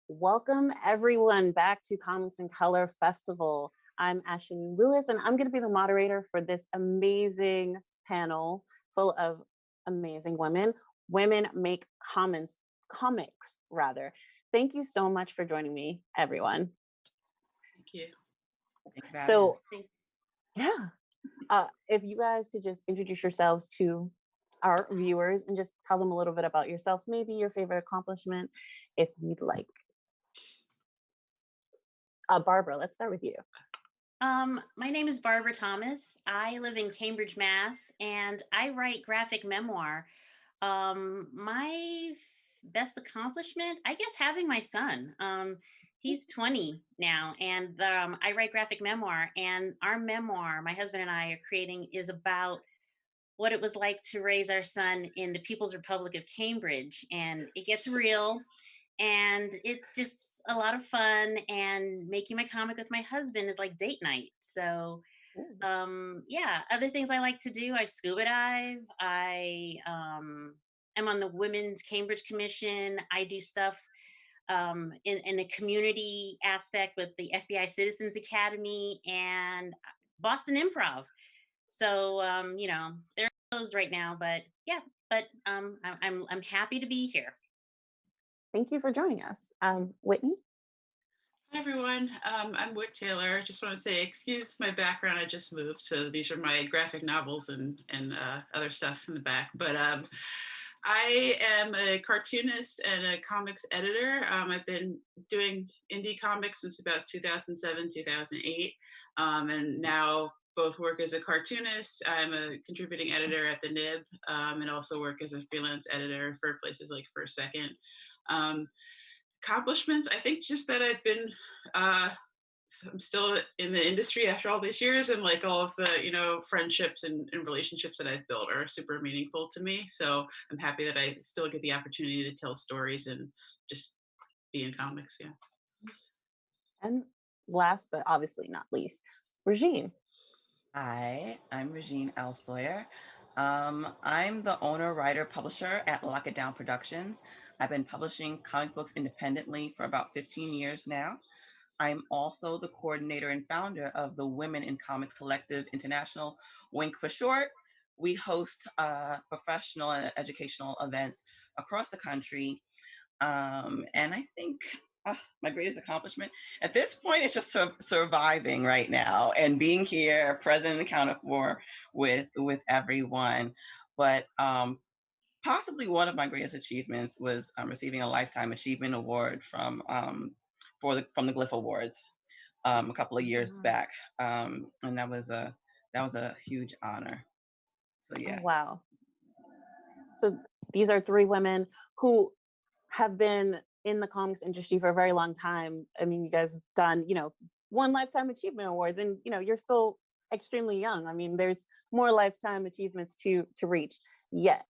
Welcome everyone back to Comics in Color Festival. I'm Ashley Lewis, and I'm going to be the moderator for this amazing panel full of amazing women. Women make comics rather. Thank you so much for joining me, everyone. Thank you. So, yeah, if you guys could just introduce yourselves to our viewers and just tell them a little bit about yourself, maybe your favorite accomplishment, if you'd like. Barbara, let's start with you. My name is Barbara Thomas. I live in Cambridge, Mass, and I write graphic memoir. My best accomplishment, I guess, having my son. He's 20 now, and I write graphic memoir. And our memoir, my husband and I are creating, is about what it was like to raise our son in the People's Republic of Cambridge. And it gets real, and it's just a lot of fun, and making my comic with my husband is like date night. So yeah, other things I like to do, I scuba dive, I am on the Women's Cambridge Commission. I do stuff in a community aspect with the FBI Citizens Academy and Boston Improv. So they're closed right now, but yeah, but I'm happy to be here. Thank you for joining us. Whitney? Hi, everyone. I'm Whit Taylor. I just want to say, excuse my background. I just moved, so these are my graphic novels and other stuff in the back. But I am a cartoonist and a comics editor. I've been doing indie comics since about 2007, 2008, and now both work as a cartoonist. I'm a contributing editor at the Nib, and also work as a freelance editor for places like First Second. Accomplishments, I think just that I've been I'm still in the industry after all these years, and like all of the friendships and relationships that I've built are super meaningful to me. So I'm happy that I still get the opportunity to tell stories and just be in comics. Yeah. And last but obviously not least, Regine. Hi, I'm Regine L. Sawyer. I'm the owner, writer, publisher at Lock It Down Productions. I've been publishing comic books independently for about 15 years now. I'm also the coordinator and founder of the Women in Comics Collective International, WINC for short. We host professional and educational events across the country. And I think my greatest accomplishment at this point is just surviving right now and being here, present and accounted for with everyone. But possibly one of my greatest achievements was receiving a Lifetime Achievement Award from the Glyph Awards a couple of years back, and that was a huge honor. So Oh, yeah. wow. So these are three women who have been in the comics industry for a very long time. I mean, you guys have done, won Lifetime Achievement Awards, and you're still extremely young. I mean, there's more lifetime achievements to reach yet.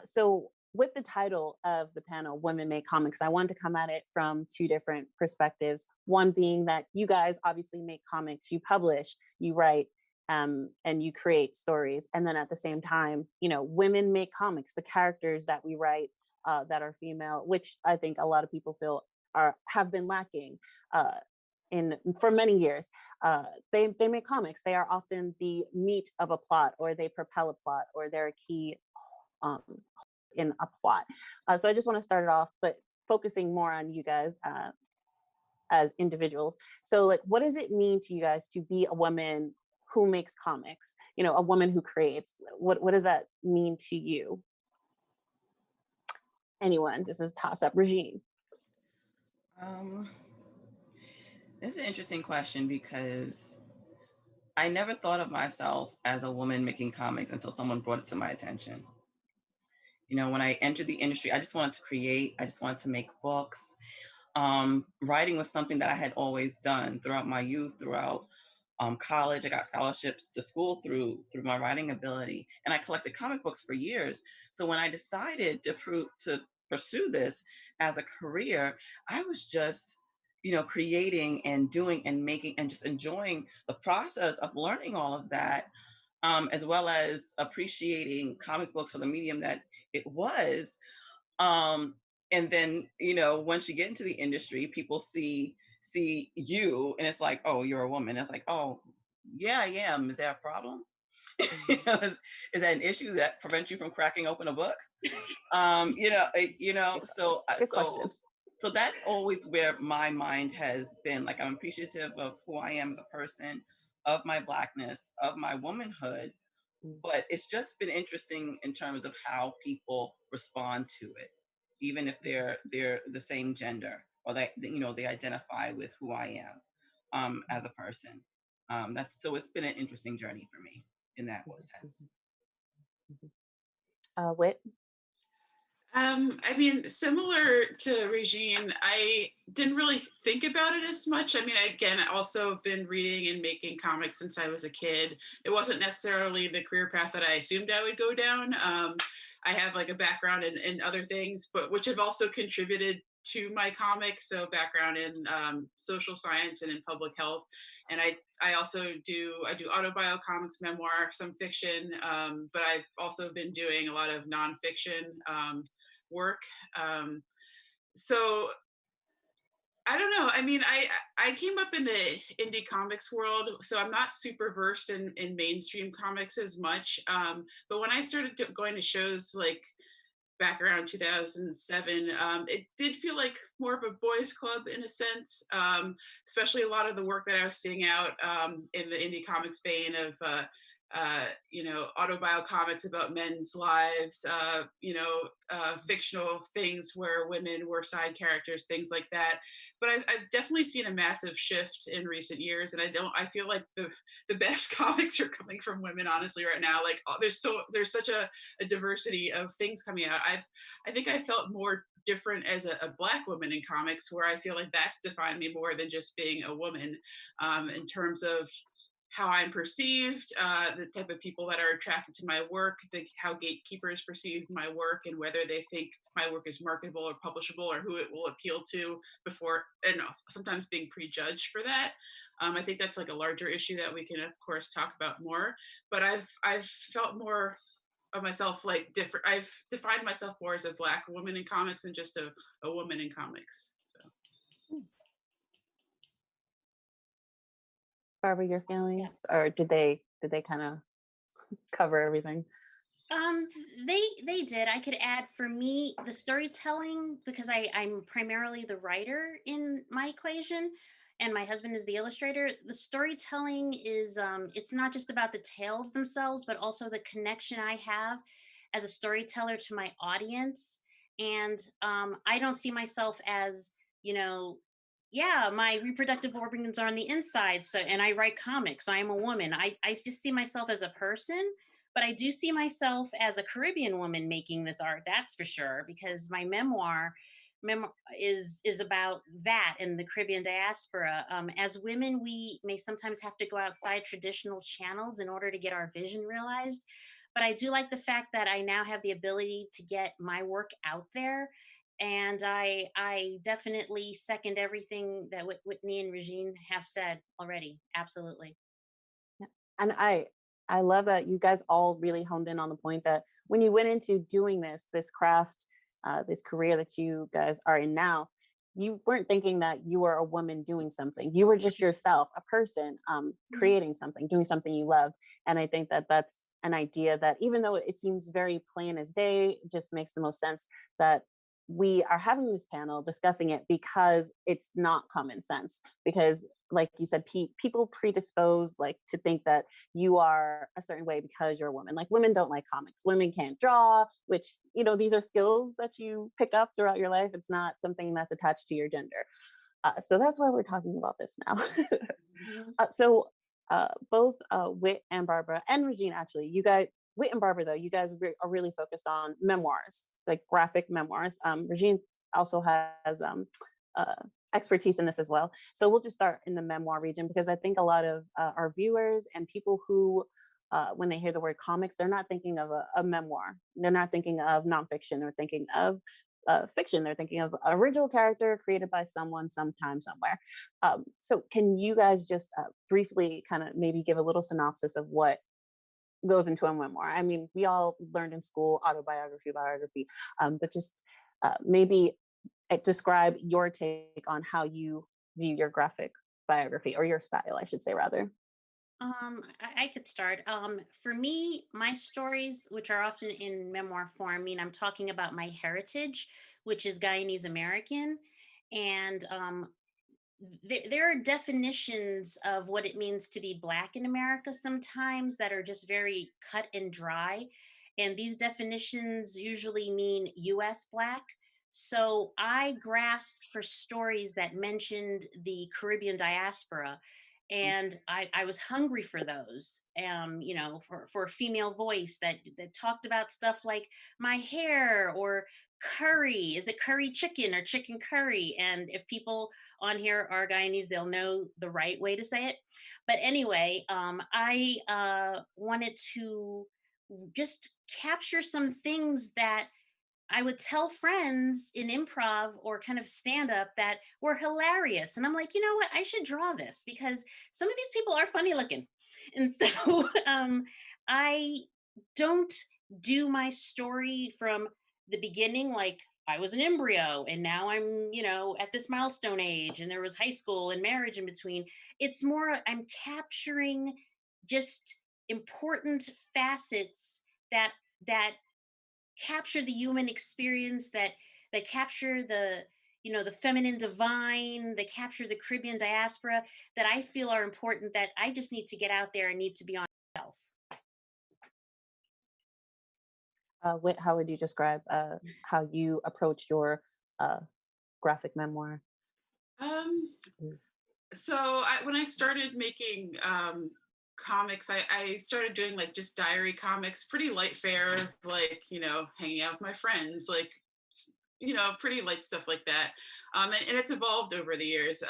So with the title of the panel, Women Make Comics, I wanted to come at it from two different perspectives. One being that you guys obviously make comics, you publish, you write, and you create stories. And then at the same time, women make comics, the characters that we write that are female, which I think a lot of people feel have been lacking in for many years. They make comics. They are often the meat of a plot, or they propel a plot, or they're a key um, in a plot. So I just want to start it off, but focusing more on you guys as individuals. So, like, what does it mean to you guys to be a woman who makes comics? A woman who creates. What does that mean to you? Anyone? This is toss up. Regine. Um, this is an interesting question because I never thought of myself as a woman making comics until someone brought it to my attention. When I entered the industry, I just wanted to create, I just wanted to make books. Writing was something that I had always done throughout my youth, throughout college. I got scholarships to school through my writing ability, and I collected comic books for years. So when I decided to pursue this as a career, I was just creating and doing and making and just enjoying the process of learning all of that, as well as appreciating comic books for the medium that it was. Um, and then, once you get into the industry, people see you and it's like, oh, you're a woman. It's like, oh, yeah, I am. Is that a problem? Is that an issue that prevents you from cracking open a book? So Good question. so that's always where my mind has been. Like, I'm appreciative of who I am as a person, of my Blackness, of my womanhood, but it's just been interesting in terms of how people respond to it, even if they're the same gender, or they identify with who I am as a person. That's so it's been an interesting journey for me in that sense. Wit. I mean, similar to Regine, I didn't really think about it as much. I mean, again, I also been reading and making comics since I was a kid. It wasn't necessarily the career path that I assumed I would go down. I have like a background in other things, but which have also contributed to my comics. So background in social science and in public health. And I also do autobio comics, memoir, some fiction, but I've also been doing a lot of nonfiction work. So I don't know. I mean, I came up in the indie comics world, so I'm not super versed in mainstream comics as much. But when I started going to shows like back around 2007, it did feel like more of a boys club in a sense, especially a lot of the work that I was seeing out in the indie comics vein of autobio comics about men's lives, fictional things where women were side characters, things like that. But I've definitely seen a massive shift in recent years, and I feel like the best comics are coming from women, honestly, right now. Like there's such a diversity of things coming out. I think I felt more different as a Black woman in comics, where I feel like that's defined me more than just being a woman, in terms of how I'm perceived, the type of people that are attracted to my work, how gatekeepers perceive my work, and whether they think my work is marketable or publishable, or who it will appeal to before, and sometimes being prejudged for that. I think that's like a larger issue that we can, of course, talk about more. But I've felt more of myself like different. I've defined myself more as a Black woman in comics than just a woman in comics. So. Barbara, your feelings, or did they kind of cover everything? Um, they did. I could add, for me, the storytelling, because I'm primarily the writer in my equation, and my husband is the illustrator. The storytelling is it's not just about the tales themselves, but also the connection I have as a storyteller to my audience. And I don't see myself as, you know, yeah, my reproductive organs are on the inside, so, and I write comics, so I am a woman. I just see myself as a person But I do see myself as a Caribbean woman making this art, that's for sure, because my memoir is about that and the Caribbean diaspora. As women, we may sometimes have to go outside traditional channels in order to get our vision realized. But I do like the fact that I now have the ability to get my work out there, and I definitely second everything that Whitney and Regine have said already. Absolutely. Yeah. And I love that you guys all really honed in on the point that when you went into doing this craft, this career that you guys are in now, you weren't thinking that you were a woman doing something. You were just yourself, a person, Mhm. creating something, doing something you loved. And I think that that's an idea that, even though it seems very plain as day, just makes the most sense that we are having this panel discussing it because it's not common sense. Because, like you said, people predispose like to think that you are a certain way because you're a woman. Like, women don't like comics, women can't draw, which, these are skills that you pick up throughout your life. It's not something that's attached to your gender. So that's why we're talking about this now. Mhm. Both Wit and Barbara and Regine, actually, you guys, Wit and Barbara, though, you guys are really focused on memoirs, like graphic memoirs. Regine also has uh, expertise in this as well. So we'll just start in the memoir region, because I think a lot of our viewers and people who, when they hear the word comics, they're not thinking of a memoir. They're not thinking of nonfiction. They're thinking of fiction. They're thinking of original character created by someone sometime somewhere. So can you guys just briefly kind of maybe give a little synopsis of what goes into a memoir? I mean, we all learned in school autobiography, biography, but just maybe describe your take on how you view your graphic biography, or your style, I should say, rather. I could start. For me, my stories, which are often in memoir form, mean I'm talking about my heritage, which is Guyanese American, and there are definitions of what it means to be Black in America sometimes that are just very cut and dry. And these definitions usually mean US Black. So I grasped for stories that mentioned the Caribbean diaspora. And I was hungry for those, for a female voice that talked about stuff like my hair or curry. Is it curry chicken or chicken curry? And if people on here are Guyanese, they'll know the right way to say it. But anyway, I wanted to just capture some things that I would tell friends in improv or kind of stand up that were hilarious. And I'm like, you know what? I should draw this because some of these people are funny looking. And so I don't do my story from the beginning like I was an embryo and now I'm, at this milestone age and there was high school and marriage in between. It's more I'm capturing just important facets that capture the human experience, that capture the feminine divine, that capture the Caribbean diaspora, that I feel are important, that I just need to get out there and need to be on myself. How would you describe how you approach your uh, graphic memoir? Um, so when I started making comics, I started doing like just diary comics, pretty light fare, like, hanging out with my friends, like, pretty light stuff like that. And it's evolved over the years.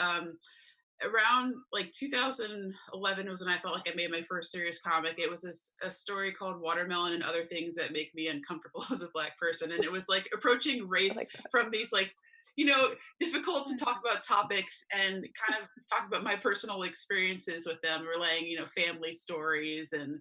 Around like 2011 was when I felt like I made my first serious comic. It was a story called Watermelon and Other Things That Make Me Uncomfortable as a Black Person. And it was like approaching I race like that. from these like, difficult to talk about topics, and kind of talk about my personal experiences with them, relaying, family stories and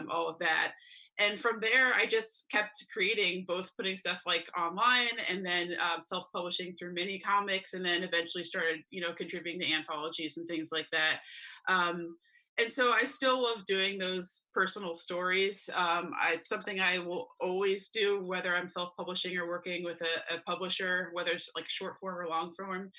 all of that. And from there, I just kept creating, both putting stuff like online and then self-publishing through mini comics, and then eventually started, contributing to anthologies and things like that. Um, and so I still love doing those personal stories. It's something I will always do, whether I'm self-publishing or working with a publisher, whether it's like short form or long form.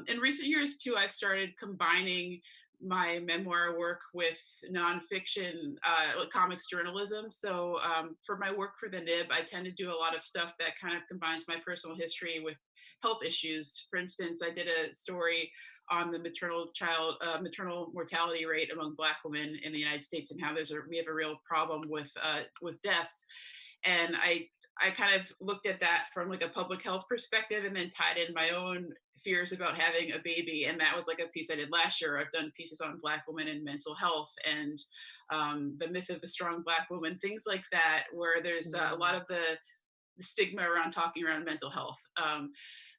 In recent years, too, I've started combining my memoir work with nonfiction like comics journalism. So for my work for the Nib, I tend to do a lot of stuff that kind of combines my personal history with health issues. For instance, I did a story on the maternal mortality rate among Black women in the United States, and how we have a real problem with deaths. And I kind of looked at that from like a public health perspective, and then tied in my own fears about having a baby. And that was like a piece I did last year. I've done pieces on Black women and mental health, and the myth of the strong Black woman, things like that, where there's a lot of the stigma around talking around mental health.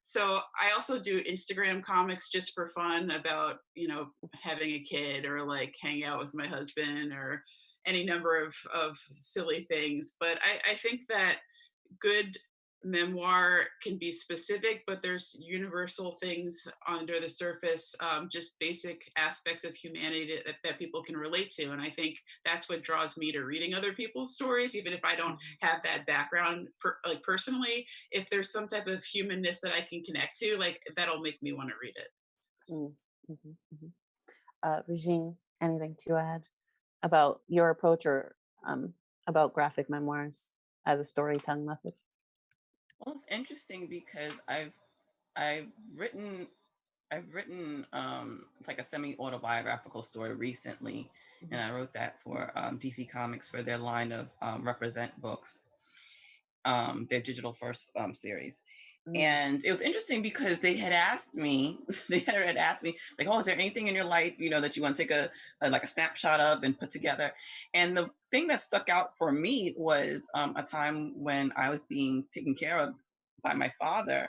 So I also do Instagram comics just for fun about, having a kid, or like hanging out with my husband, or any number of silly things. But I think that good memoir can be specific, but there's universal things under the surface, just basic aspects of humanity that people can relate to. And I think that's what draws me to reading other people's stories, even if I don't have that background like personally. If there's some type of humanness that I can connect to, like, that'll make me want to read it. Mm-hmm, Regine, anything to add about your approach, or about graphic memoirs as a storytelling method? Well, it's interesting because I've written it's like a semi-autobiographical story recently, and I wrote that for DC Comics for their line of Represent books, their digital first series. And it was interesting because they had asked me, like, oh, is there anything in your life, that you want to take a like a snapshot of and put together? And the thing that stuck out for me was a time when I was being taken care of by my father.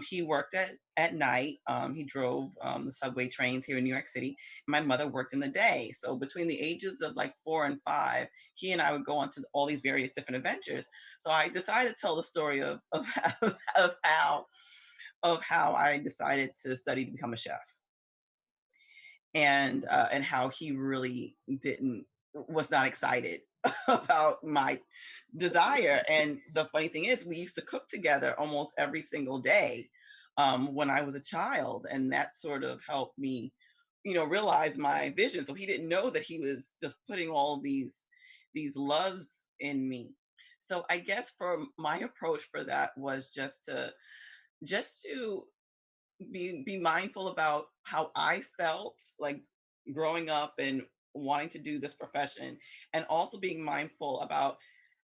He worked at night. He drove the subway trains here in New York City. My mother worked in the day. So between the ages of like 4 and 5, he and I would go on to all these various different adventures. So I decided to tell the story of how I decided to study to become a chef, and how he really was not excited about my desire. And the funny thing is, we used to cook together almost every single day when I was a child, and that sort of helped me, realize my vision. So he didn't know that he was just putting all these loves in me. So I guess for my approach for that was just to be mindful about how I felt like growing up and wanting to do this profession, and also being mindful about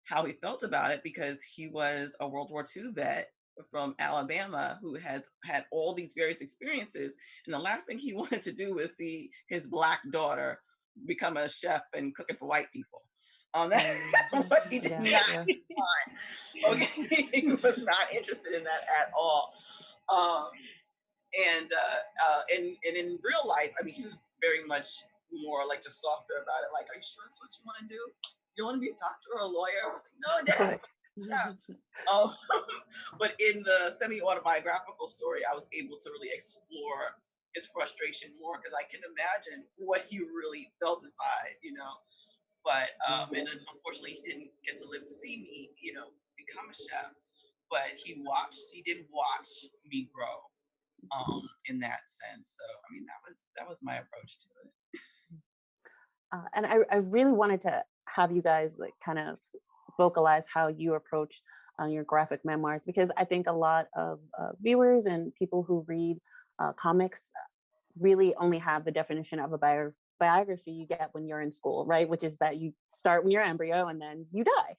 how he felt about it, because he was a World War II vet from Alabama who has had all these various experiences, and the last thing he wanted to do was see his Black daughter become a chef and cooking for white people. That's what he did not want. Okay, he was not interested in that at all. And in real life, I mean, he was very much more like just softer about it. Like, are you sure that's what you want to do? You want to be a doctor or a lawyer? I was like, no, Dad. Yeah. But in the semi-autobiographical story, I was able to really explore his frustration more, because I can imagine what he really felt inside. But and unfortunately, he didn't get to live to see me, become a chef. But he did watch me grow in that sense. So I mean, that was my approach to it. And I really wanted to have you guys like kind of vocalize how you approach your graphic memoirs, because I think a lot of viewers and people who read comics really only have the definition of a biography you get when you're in school, right? Which is that you start when you're embryo and then you die.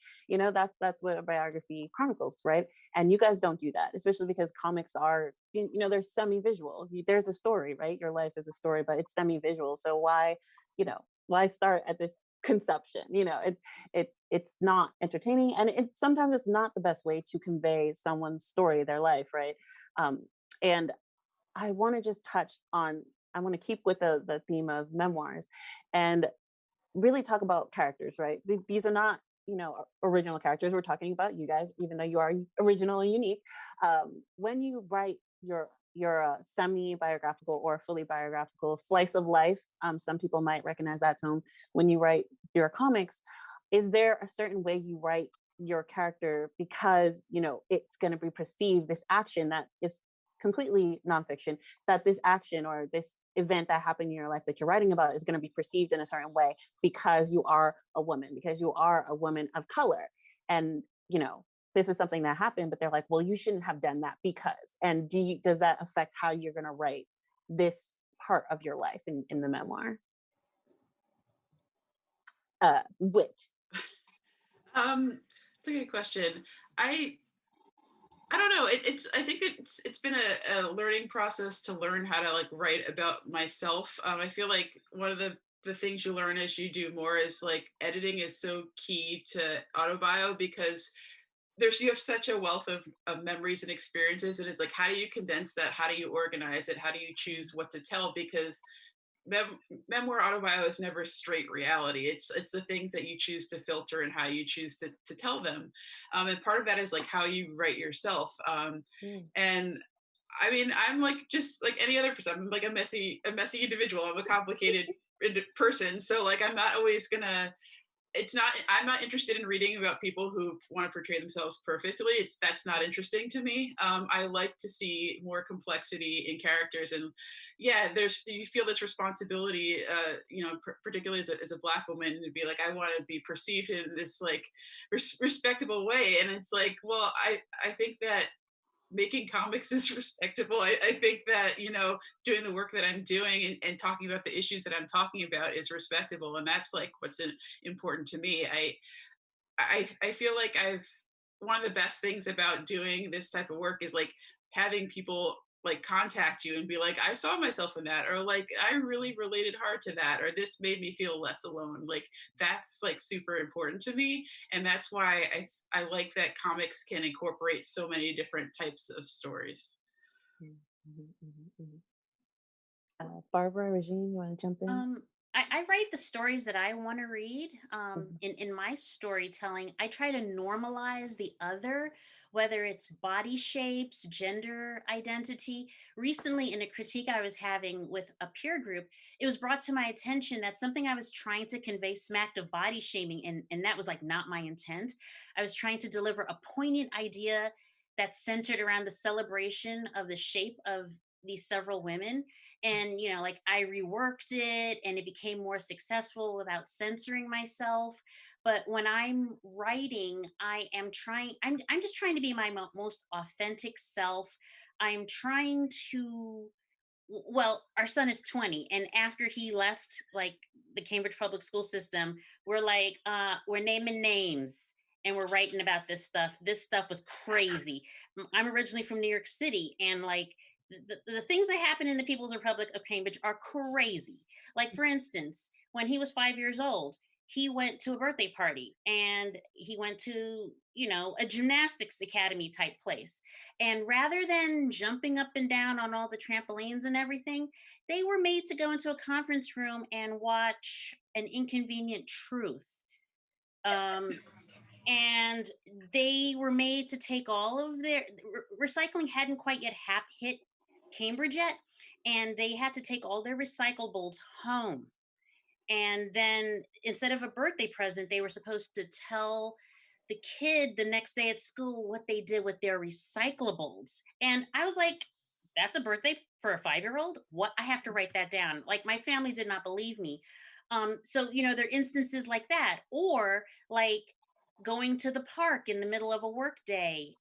That's what a biography chronicles, right? And you guys don't do that, especially because comics are, they're semi-visual. There's a story, right? Your life is a story, but it's semi-visual. So why start at this conception? It's not entertaining, and sometimes it's not the best way to convey someone's story, their life, right? And I want to just I want to keep with the theme of memoirs and really talk about characters, right? These are not, original characters. We're talking about you guys, even though you are original and unique. When you write your semi-biographical or fully biographical slice of life, some people might recognize that term. When you write your comics, is there a certain way you write your character because, it's going to be perceived, this action that is completely nonfiction, that this action or this event that happened in your life that you're writing about is going to be perceived in a certain way because you are a woman, because you are a woman of color? And, this is something that happened, but they're like, well, you shouldn't have done that because, and does that affect how you're going to write this part of your life in the memoir? Which It's a good question. I I don't know. I think it's been a learning process to learn how to like write about myself. I feel like one of the things you learn as you do more is like editing is so key to autobio because you have such a wealth of memories and experiences, and it's like how do you condense that, how do you organize it, how do you choose what to tell, because memoir autobio is never straight reality. It's the things that you choose to filter and how you choose to tell them, and part of that is like how you write yourself, mm, and I mean, I'm like just like any other person. I'm like a messy individual. I'm a complicated person, so like I'm not always gonna it's not I'm not interested in reading about people who want to portray themselves perfectly. That's not interesting to me. I like to see more complexity in characters, and yeah, there's you feel this responsibility, particularly as a black woman, to be like, I want to be perceived in this like respectable way, and it's like, well, I think that making comics is respectable. I think that, doing the work that I'm doing and talking about the issues that I'm talking about is respectable. And that's like what's important to me. I feel like one of the best things about doing this type of work is like having people like contact you and be like, I saw myself in that, or like I really related hard to that, or this made me feel less alone. Like that's like super important to me, and that's why I like that comics can incorporate so many different types of stories. mm, mhm, mhm, mhm. Barbara, Regine, you want to jump in? Um, I write the stories that I want to read. Mhm, In my storytelling, I try to normalize the other, whether it's body shapes, gender identity. Recently, in a critique I was having with a peer group, it was brought to my attention that something I was trying to convey smacked of body shaming, and that was like not my intent. I was trying to deliver a poignant idea that's centered around the celebration of the shape of these several women, and like I reworked it and it became more successful without censoring myself. But when I'm writing, I'm just trying to be my most authentic self. I'm trying to, well, our son is 20, and after he left like the Cambridge public school system, we're like we're naming names and we're writing about this stuff. This stuff was crazy. I'm originally from New York City, and like the things that happen in the People's Republic of Cambridge are crazy. Like, for instance, when he was 5 years old, he went to a birthday party and he went to, a gymnastics academy type place, and rather than jumping up and down on all the trampolines and everything, they were made to go into a conference room and watch An Inconvenient Truth. Um, and they were made to take all of their recycling hadn't quite yet hit Cambridge yet, and they had to take all their recyclables home. And then instead of a birthday present, they were supposed to tell the kid the next day at school what they did with their recyclables. And I was like, that's a birthday for a 5 year old? What? I have to write that down. Like, my family did not believe me. So, there are instances like that. Or like going to the park in the middle of a work day.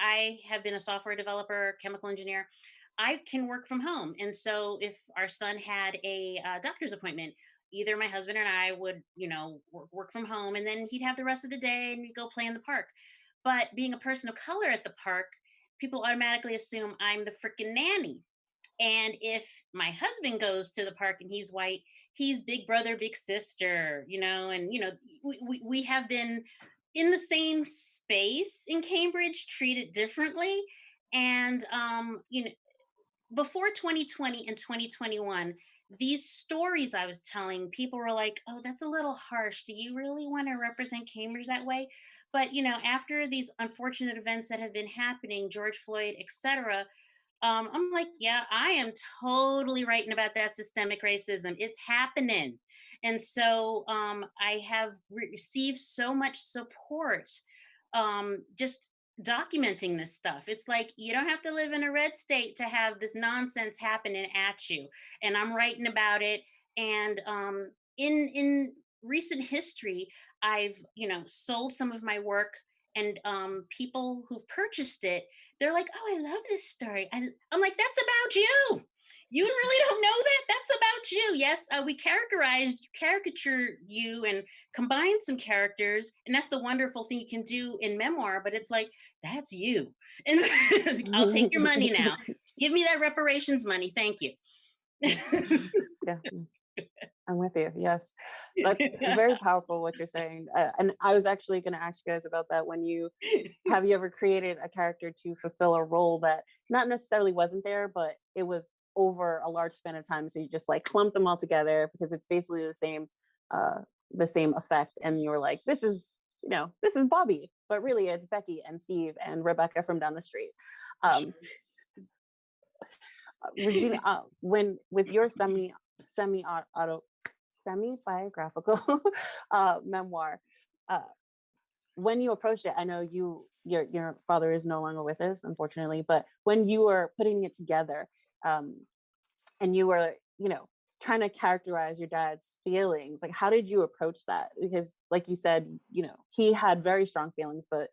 I have been a software developer, chemical engineer. I can work from home. And so if our son had a doctor's appointment, either my husband and I would, work from home, and then he'd have the rest of the day and we'd go play in the park. But being a person of color at the park, people automatically assume I'm the freaking nanny. And if my husband goes to the park and he's white, he's big brother, big sister, and, we have been in the same space in Cambridge, treated differently. And, before 2020 and 2021, these stories I was telling, people were like, oh, that's a little harsh. Do you really want to represent Cambridge that way? But, after these unfortunate events that have been happening, George Floyd, etc., I'm like, yeah, I am totally writing about that systemic racism. It's happening. And so I have received so much support, just documenting this stuff. It's like, you don't have to live in a red state to have this nonsense happening at you. And I'm writing about it. And in recent history, I've, sold some of my work, and people who've purchased it, they're like, "Oh, I love this story." I'm like, "That's about you." You really don't know that? That's about you. Yes, we caricature you and combine some characters, and that's the wonderful thing you can do in memoir. But it's like that's you, and I'll take your money now. Give me that reparations money, thank you. Yeah, I'm with you. Yes, that's very powerful what you're saying. And I was actually going to ask you guys about that. When you have you ever created a character to fulfill a role that not necessarily wasn't there, but it was over a large span of time? So you just like clump them all together because it's basically uh, the same effect, and you're like, this is Bobby, but really it's Becky and Steve and Rebecca from down the street. Um, Regina, when with your semi auto semi biographical memoir, uh, when you approached it, I know your father is no longer with us, unfortunately, but when you were putting it together, um, and you were, trying to characterize your dad's feelings, like how did you approach that? Because, like you said, he had very strong feelings, but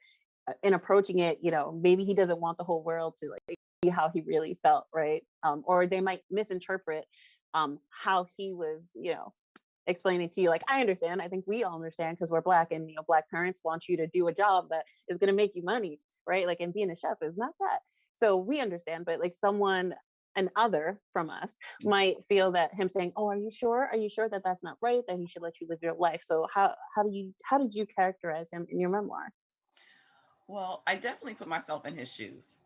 in approaching it, maybe he doesn't want the whole world to like see how he really felt, right? Or they might misinterpret how he was, explaining to you. Like, I understand. I think we all understand because we're Black, and Black parents want you to do a job that is going to make you money, right? Like, and being a chef is not that. So we understand, but like an other from us might feel that him saying, "Oh, are you sure? Are you sure that that's not right? That he should let you live your life?" So how did you characterize him in your memoir? Well, I definitely put myself in his shoes.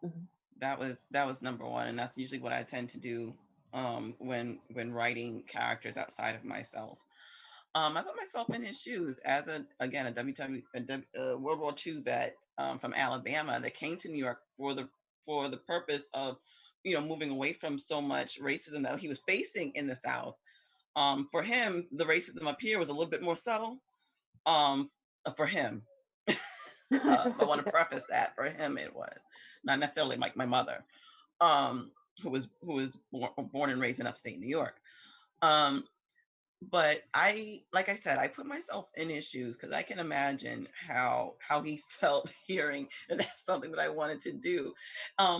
Mhm. That was number one, and that's usually what I tend to do when writing characters outside of myself. I put myself in his shoes as a World War II vet from Alabama that came to New York for the purpose of moving away from so much racism that he was facing in the South. For him, the racism up here was a little bit more subtle. Um, for him, I want to preface that for him it was not necessarily like my mother, who was born and raised in upstate New York. Um, but like I said, I put myself in his shoes because I can imagine how he felt hearing, and that's something that I wanted to do,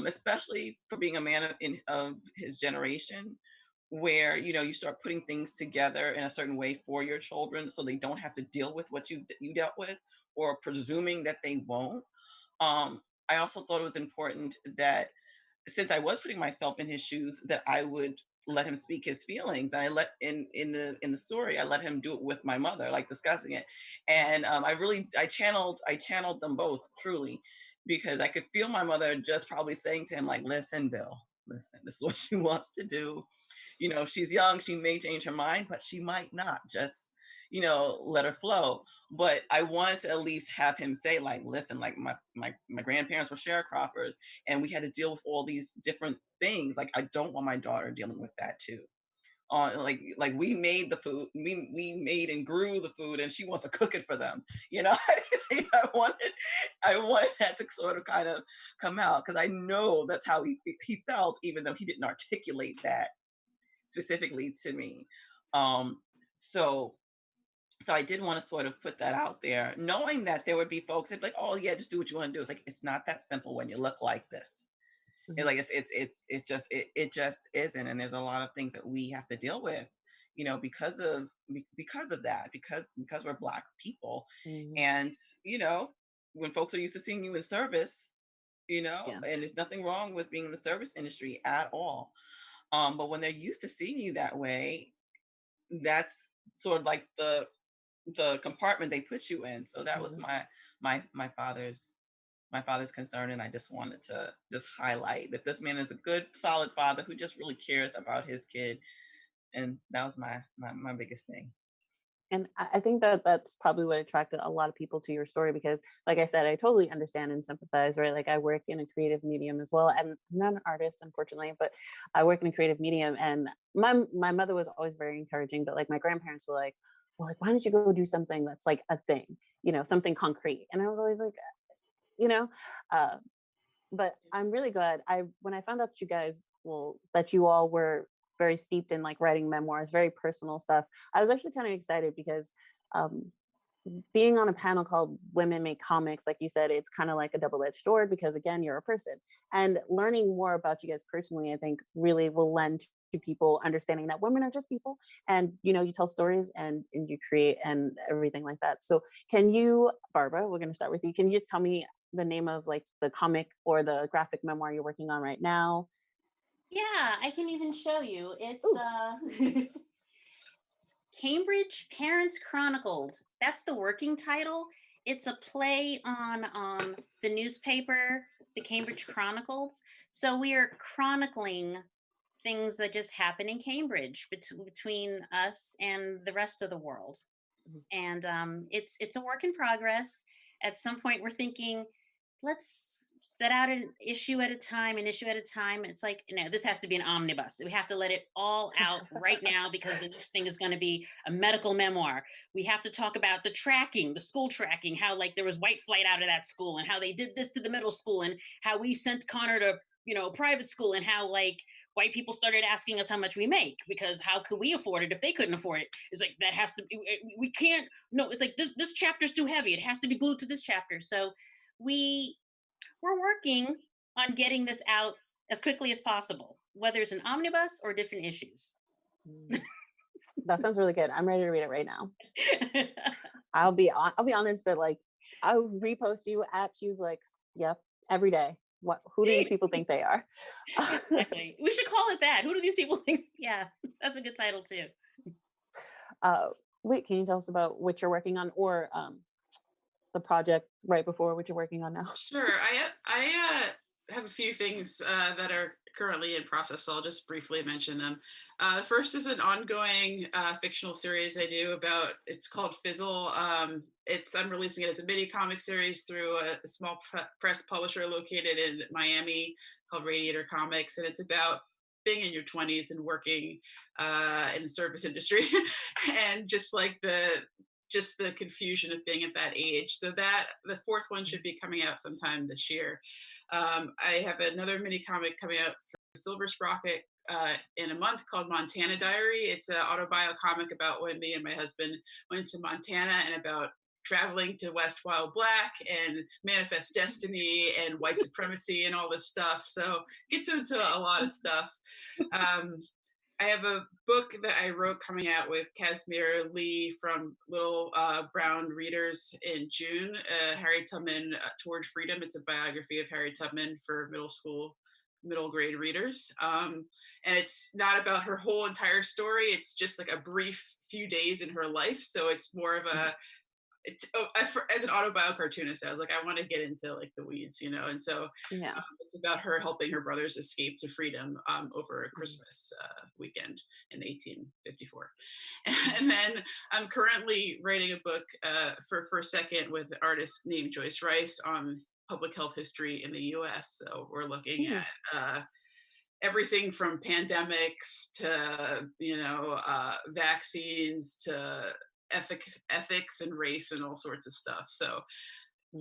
especially for being a man of his generation, where you start putting things together in a certain way for your children, so they don't have to deal with what you dealt with, or presuming that they won't. I also thought it was important that since I was putting myself in his shoes, that I would let him speak his feelings. And I let in the story, I let him do it with my mother, like discussing it. And I channeled them both truly, because I could feel my mother just probably saying to him, like, listen, Bill, listen, this is what she wants to do. She's young, she may change her mind, but she might not. Just, let her flow. But I wanted to at least have him say, like, listen, like my grandparents were sharecroppers, and we had to deal with all these different things. Like, I don't want my daughter dealing with that too. Like we made the food, we made and grew the food, and she wants to cook it for them. I wanted that to sort of kind of come out, because I know that's how he felt, even though he didn't articulate that specifically to me. Um, so so I did want to sort of put that out there, knowing that there would be folks that be like, "Oh yeah, just do what you want to do." It's like, it's not that simple when you look like this. It's Mhm. like it just isn't, and there's a lot of things that we have to deal with, because of that, because we're Black people, Mhm. and you know when folks are used to seeing you in service, Yeah. and there's nothing wrong with being in the service industry at all. But when they're used to seeing you that way, that's sort of like the compartment they put you in. So that was Mhm. my father's concern, and I just wanted to just highlight that this man is a good, solid father who just really cares about his kid, and that was my biggest thing. And I think that that's probably what attracted a lot of people to your story because, like I said, I totally understand and sympathize, right? Like I work in a creative medium as well. And I'm not an artist, unfortunately, but I work in a creative medium. And my mother was always very encouraging, but like my grandparents were like, well, like, why don't you go do something that's like a thing, something concrete? And I was always like, you know, uh, but I'm really glad when I found out that that you all were very steeped in like writing memoirs, very personal stuff. I was actually kind of excited because um being on a panel called Women Make Comics, like you said, it's kind of like a double-edged sword because again, you're a person. And learning more about you guys personally, I think really will lend to people understanding that women are just people, and you tell stories and you create and everything like that. So can you, Barbara, we're going to start with you. Can you just tell me the name of like the comic or the graphic memoir you're working on right now? Yeah, I can even show you. It's Ooh. Cambridge Parents Chronicled. That's the working title. It's a play on the newspaper, the Cambridge Chronicles. So we are chronicling things that just happen in Cambridge between us and the rest of the world. And it's a work in progress. At some point, we're thinking, let's set out an issue at a time, an issue at a time. It's like, no, this has to be an omnibus. We have to let it all out right now because the next thing is going to be a medical memoir. We have to talk about the tracking, the school tracking, how like there was white flight out of that school and how they did this to the middle school and how we sent Connor to private school and how like white people started asking us how much we make because how could we afford it if they couldn't afford it. It's like that has to be, we can't, no, it's like this chapter's too heavy, it has to be glued to this chapter. So we're working on getting this out as quickly as possible, whether it's an omnibus or different issues. That sounds really good. I'm ready to read it right now. I'll be honest that like I'll repost you at you like, yep, every day. Who do these people think they are? Exactly. We should call it that. Who do these people think? Yeah, that's a good title too. Wait, can you tell us about what you're working on or the project right before what you're working on now? Sure. I have a few things that are currently in process, so I'll just briefly mention them. The first is an ongoing fictional series I do about, it's called Fizzle. I'm releasing it as a mini comic series through a small press publisher located in Miami called Radiator Comics, and it's about being in your 20s and working in the service industry and just the confusion of being at that age. So that the fourth one should be coming out sometime this year. I have another mini comic coming out through Silver Sprocket in a month called Montana Diary. It's an autobio comic about when me and my husband went to Montana and about traveling to West while Black and Manifest Destiny and white supremacy and all this stuff. So gets into a lot of stuff. I have a book that I wrote coming out with Casimir Lee from Little Brown Readers in June. Harry Tubman Toward Freedom. It's a biography of Harry Tubman for middle grade readers. And it's not about her whole entire story. It's just like a brief few days in her life. So it's more of a as an autobio cartoonist, I was like, I want to get into like the weeds, and so Yeah. it's about her helping her brothers escape to freedom over a Christmas weekend in 1854. And then I'm currently writing a book for Second with an artist named Joyce Rice on public health history in the U.S. So we're looking at everything from pandemics to vaccines to ethics and race and all sorts of stuff. So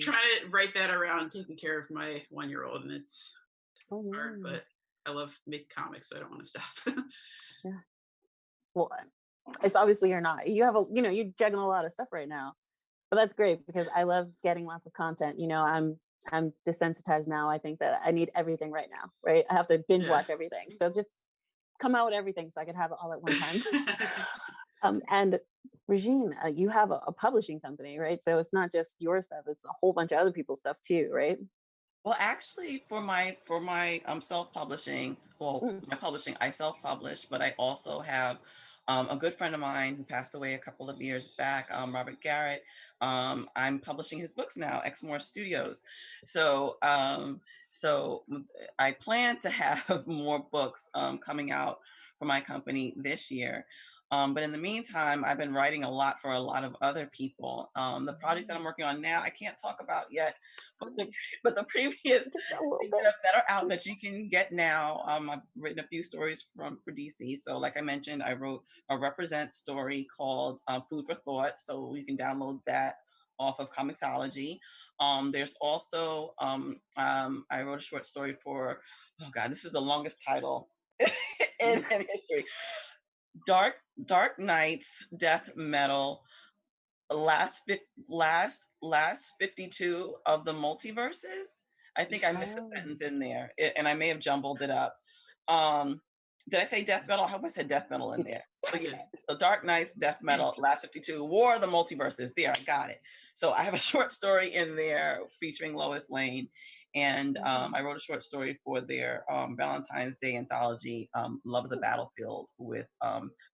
trying to write that around taking care of my 1-year-old, and it's hard, but I love making comics, so I don't want to stop. Yeah. Well, it's obviously you're not. You have you're juggling a lot of stuff right now, but that's great because I love getting lots of content. I'm desensitized now. I think that I need everything right now, right? I have to binge watch everything. So just come out with everything so I can have it all at one time. And Regine, you have a publishing company, right? So it's not just your stuff; it's a whole bunch of other people's stuff too, right? Well, actually, for my self-publishing, my publishing, I self-publish, but I also have a good friend of mine who passed away a couple of years back, Robert Garrett. I'm publishing his books now, Exmoor Studios. So I plan to have more books coming out for my company this year. But in the meantime, I've been writing a lot for a lot of other people. The projects that I'm working on now, I can't talk about yet, but the previous things that are out that you can get now. I've written a few stories for DC. So like I mentioned, I wrote a Represent story called Food for Thought. So you can download that off of Comixology. There's also, I wrote a short story for, oh God, this is the longest title in history. Dark Nights, Death Metal, last 52 of the multiverses. I think I missed a Oh, sentence in there, and I may have jumbled it up. Um, did I say death metal? I hope I said death metal you in did. there. So yeah, the Dark Knights, death metal, last 52, War of the Multiverses. There, I got it. So I have a short story in there featuring Lois Lane, and I wrote a short story for their Valentine's Day anthology, Love is a Battlefield, with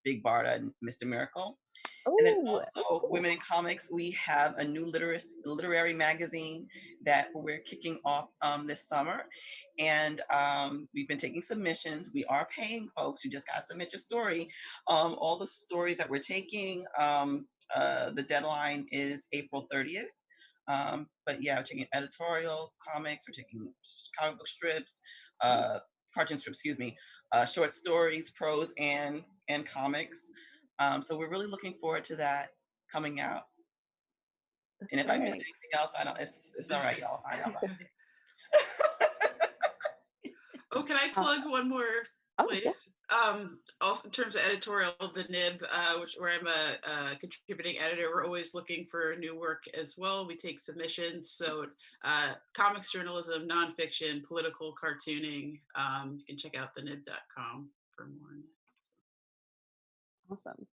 Big Barda and Mr. Miracle. And then Oh, that's also, cool. Women in Comics, we have a new literary magazine that we're kicking off this summer. And we've been taking submissions. We are paying folks. You just got to submit your story. All the stories that we're taking, the deadline is April 30th. But yeah, we're taking editorial comics, we're taking comic book strips, uh, cartoon strips, excuse me, short stories, prose, and comics. So we're really looking forward to that coming out. That's And if I missed great. anything else, I don't. It's all right, y'all. Find out about Oh, can I Uh, plug one more oh, yeah. place? Also, in terms of editorial, the Nib, where I'm a contributing editor, we're always looking for new work as well. We take submissions, so comics journalism, nonfiction, political cartooning. You can check out thenib.com for more on that. Awesome.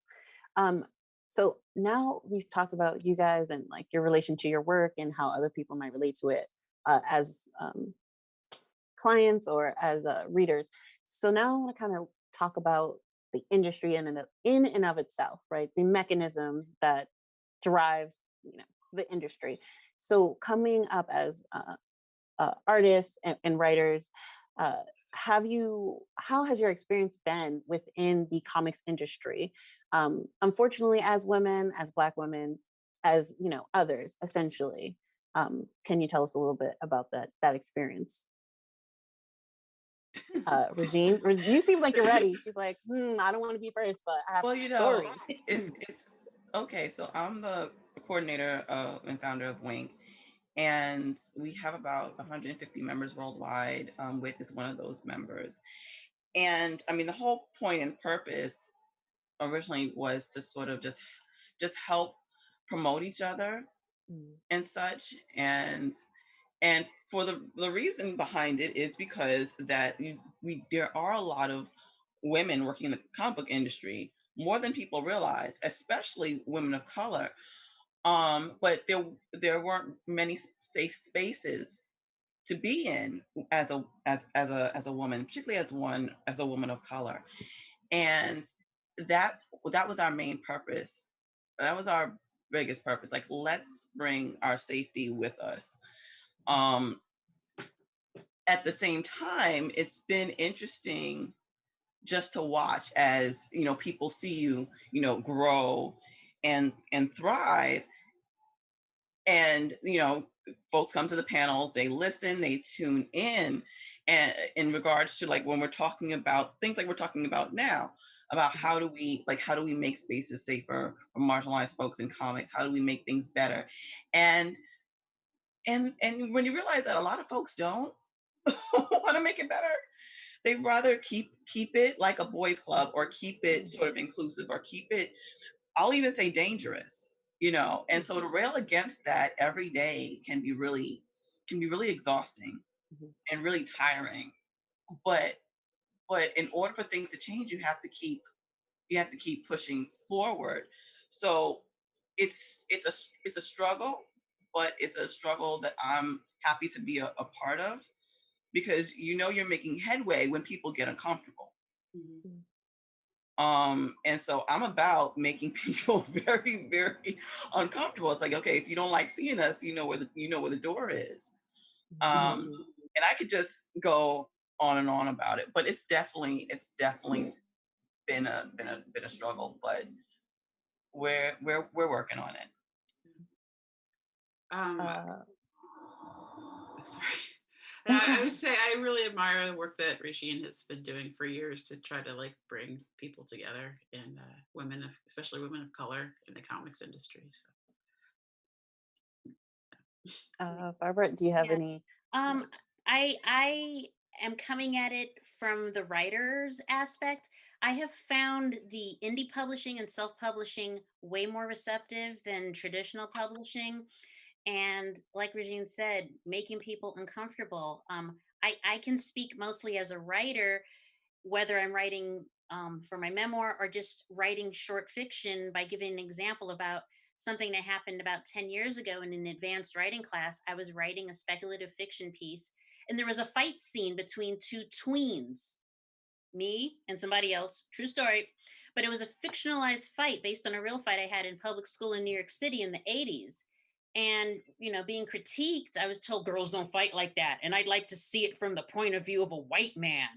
Um, so now we've talked about you guys and like your relation to your work and how other people might relate to it as clients or as readers. So now I want to kind of talk about the industry in and of itself, right? The mechanism that drives, the industry. So coming up as artists and writers, uh, how has your experience been within the comics industry? Unfortunately, as women, as Black women, as others, essentially. Can you tell us a little bit about that experience? Regine, you seem like you're ready. She's like, I don't want to be first, but I have Well, some stories. it's okay. So I'm the coordinator and founder of Wink, and we have about 150 members worldwide. Wit is one of those members. And I mean, the whole point and purpose originally was to sort of just help promote each other Mm, and such. And for the reason behind it is because that there are a lot of women working in the comic book industry, more than people realize, especially women of color. But there weren't many safe spaces to be in as a woman, particularly as a woman of color. And that was our main purpose. That was our biggest purpose. Like, let's bring our safety with us. Um, at the same time, it's been interesting just to watch as people see you, grow and thrive. And folks come to the panels, they listen, they tune in, and in regards to, like, when we're talking about things like we're talking about now, about how do we make spaces safer for marginalized folks in comics, how do we make things better. And and and when you realize that a lot of folks don't want to make it better, they'd rather keep it like a boys club, or keep it sort of inclusive, or keep it, I'll even say, dangerous. And so to rail against that every day can be really exhausting mhm, and really tiring. But in order for things to change, you have to keep pushing forward. So it's a struggle, but it's a struggle that I'm happy to be a part of, because you're making headway when people get uncomfortable. Mhm. mm, And so I'm about making people very, very uncomfortable. It's like, okay, if you don't like seeing us, you know where the door is. mhm. And I could just go on and on about it, but it's definitely been a struggle, but we're working on it. Um, Uh, Sorry. And I would say I really admire the work that Regine has been doing for years to try to like bring people together, and especially women of color in the comics industry. So Barbara, do you have Yeah. any? Um, I am coming at it from the writer's aspect. I have found the indie publishing and self-publishing way more receptive than traditional publishing. And like Regine said, making people uncomfortable. I can speak mostly as a writer, whether I'm writing for my memoir or just writing short fiction, by giving an example about something that happened about 10 years ago in an advanced writing class. I was writing a speculative fiction piece, and there was a fight scene between two tweens, me and somebody else, true story. But it was a fictionalized fight based on a real fight I had in public school in New York City in the 80s. And, being critiqued, I was told girls don't fight like that. And I'd like to see it from the point of view of a white man.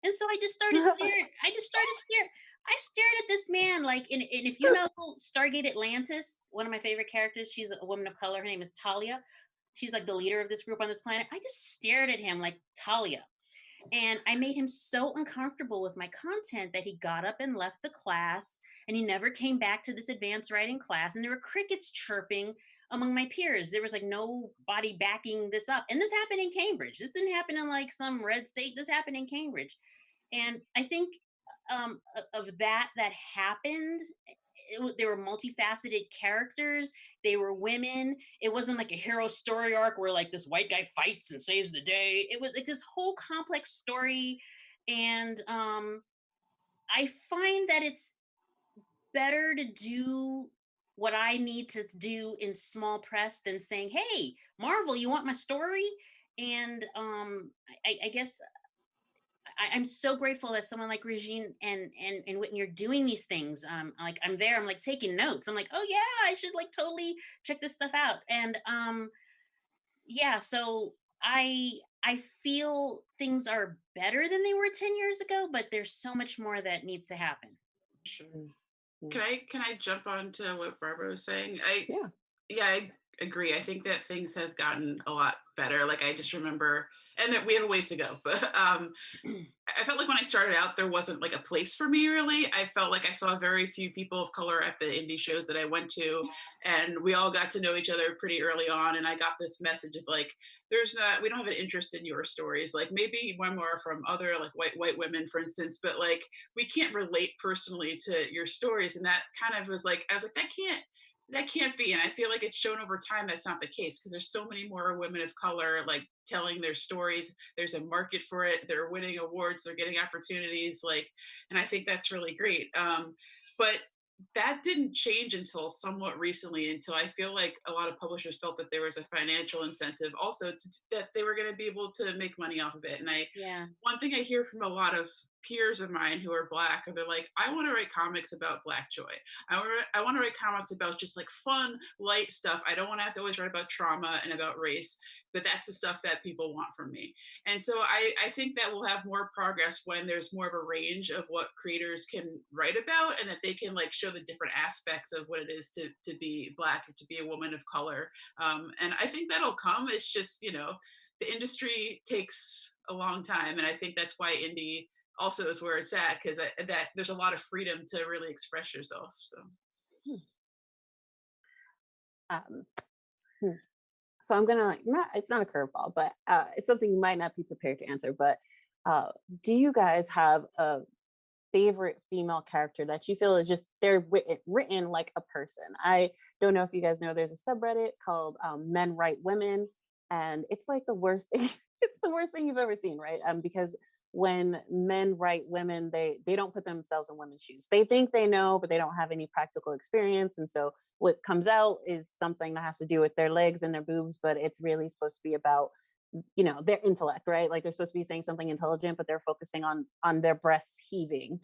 And so I just started staring. I just started staring. I stared at this man like, and if you know Stargate Atlantis, one of my favorite characters, she's a woman of color. Her name is Talia. She's like the leader of this group on this planet. I just stared at him like, Talia. And I made him so uncomfortable with my content that he got up and left the class, and he never came back to this advanced writing class. And there were crickets chirping among my peers. There was like nobody backing this up. And this happened in Cambridge. This didn't happen in like some red state. This happened in Cambridge. And I think of that happened. They were multifaceted characters. They were women. It wasn't like a hero story arc where like this white guy fights and saves the day. It was like this whole complex story. And I find that it's better to do what I need to do in small press than saying, "Hey, Marvel, you want my story?" And I guess I'm so grateful that someone like Regine and Whitney are doing these things. Like I'm there, I'm like taking notes. I'm like, oh yeah, I should like totally check this stuff out. And yeah, so I feel things are better than they were 10 years ago, but there's so much more that needs to happen. Sure. Mm, mm. Can I jump on to what Barbara was saying? Yeah. Yeah, I agree. I think that things have gotten a lot better. Like I just remember, and that we have a ways to go. But I felt like when I started out, there wasn't like a place for me really. I felt like I saw very few people of color at the indie shows that I went to, and we all got to know each other pretty early on. And I got this message of like, we don't have an interest in your stories. Like maybe one more from other like white women, for instance, but like we can't relate personally to your stories. And that kind of was like, I was like, that can't be. And I feel like it's shown over time that's not the case, because there's so many more women of color like telling their stories. There's a market for it. They're winning awards, they're getting opportunities, like, and I think that's really great. But that didn't change until somewhat recently, until I feel like a lot of publishers felt that there was a financial incentive also that they were going to be able to make money off of it. And Yeah. one thing I hear from a lot of peers of mine who are black, or they're like, I want to write comics about black joy. I want to write comics about just like fun, light stuff. I don't want to have to always write about trauma and about race, but that's the stuff that people want from me. And so I think that we'll have more progress when there's more of a range of what creators can write about, and that they can like show the different aspects of what it is to be black or to be a woman of color. And I think that'll come. It's just, the industry takes a long time. And I think that's why indie also is where it's at, because that there's a lot of freedom to really express yourself. So Um, hmm. So I'm gonna like, not, it's not a curveball, but it's something you might not be prepared to answer. But uh, do you guys have a favorite female character that you feel is just they're written like a person? I don't know if you guys know, there's a subreddit called Men Write Women, and it's like the worst thing. It's the worst thing you've ever seen, right? Because when men write women, they don't put themselves in women's shoes. They think they know, but they don't have any practical experience, and so what comes out is something that has to do with their legs and their boobs, but it's really supposed to be about their intellect, right? Like they're supposed to be saying something intelligent, but they're focusing on their breasts heaving.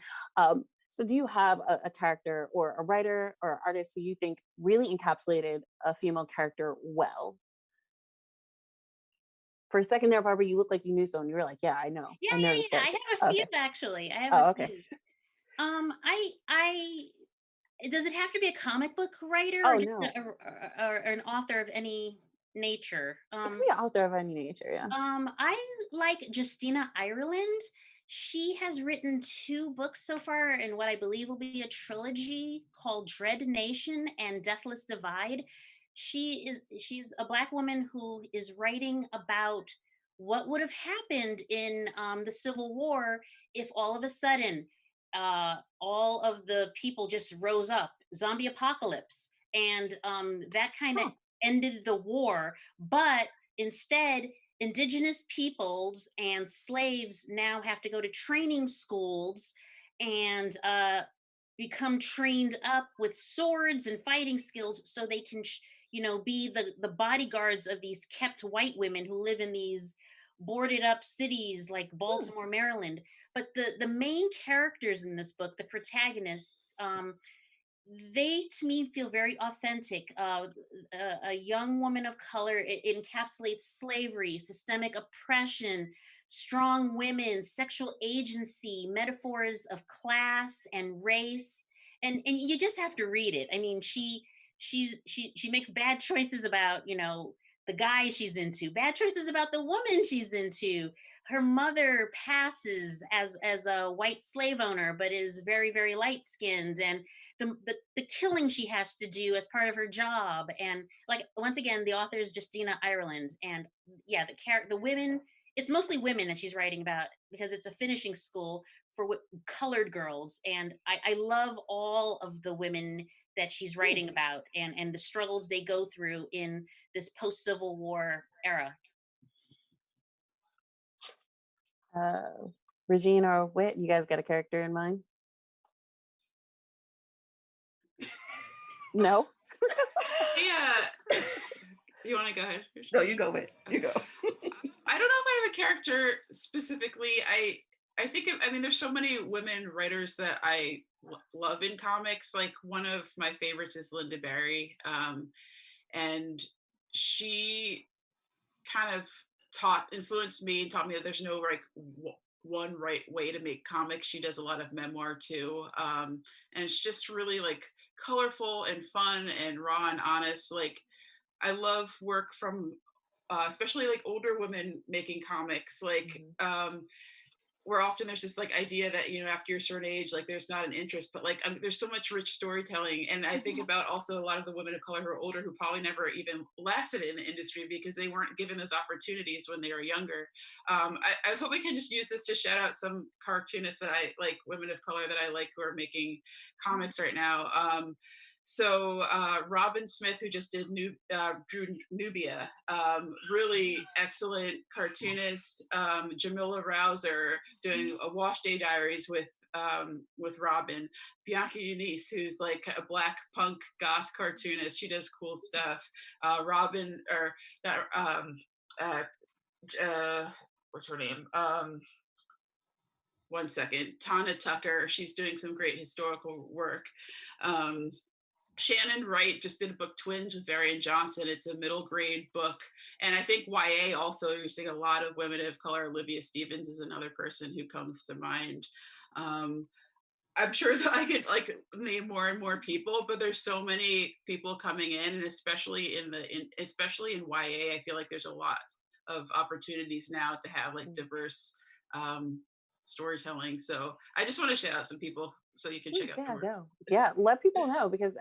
So do you have a character or a writer or artist who you think really encapsulated a female character well? For a second there, Barbara, you look like you knew someone. You were like, yeah, I know, Yeah, I know yeah, this yeah. I character. have a few Okay. actually. I have a Oh, okay. few. I does it have to be a comic book writer or Oh just no, or an author of any nature? it can be an author of any nature. Yeah. I like Justina Ireland. She has written two books so far in what I believe will be a trilogy called Dread Nation and Deathless Divide. She's a black woman who is writing about what would have happened in the Civil War if all of a sudden all of the people just rose up, zombie apocalypse, and that kind of Huh. ended the war. But instead, indigenous peoples and slaves now have to go to training schools and become trained up with swords and fighting skills so they can be the bodyguards of these kept white women who live in these boarded up cities like Hmm. Baltimore, Maryland. But the main characters in this book, the protagonists, they to me feel very authentic. A young woman of color, it encapsulates slavery, systemic oppression, strong women, sexual agency, metaphors of class and race, and you just have to read it. I mean, she makes bad choices about the guy she's into, bad choices about the woman she's into. Her mother passes as a white slave owner, but is very very light skinned, and the killing she has to do as part of her job. And like, once again, the author is Justina Ireland, and yeah, the women, it's mostly women that she's writing about because it's a finishing school for colored girls. And I love all of the women that she's Hmm. writing about, and the struggles they go through in this post Civil War era. Regine or Wit, you guys got a character in mind? No? Yeah. You want to go ahead? No, you go with you go. I don't know if I have a character specifically. I think I mean there's so many women writers that I love in comics. Like one of my favorites is Linda Barry, and she kind of influenced me and taught me that there's no one right way to make comics. She does a lot of memoir too, and it's just really like colorful and fun and raw and honest. Like I love work from especially like older women making comics. Like where often there's this like idea that after you're a certain age, like there's not an interest, but like there's so much rich storytelling. And I think about also a lot of the women of color who are older who probably never even lasted in the industry because they weren't given those opportunities when they were younger. I hope we can just use this to shout out some cartoonists that I like, women of color that I like who are making comics right now. So Robin Smith, who just drew Nubia, really excellent cartoonist. Jamila Rouser doing a Wash Day Diaries with Robin. Bianca Eunice, who's like a black punk goth cartoonist, she does cool stuff. Robin, or not, what's her name? One second, Tana Tucker. She's doing some great historical work. Um, Shannon Wright just did a book, Twins, with Varian Johnson. It's a middle grade book. And I think YA also, you're seeing a lot of women of color. Olivia Stevens is another person who comes to mind. I'm sure that I could like name more and more people, but there's so many people coming in, and especially especially in YA, I feel like there's a lot of opportunities now to have like diverse storytelling. So I just want to shout out some people so you can check out the Yeah, work. no. Yeah, let people know because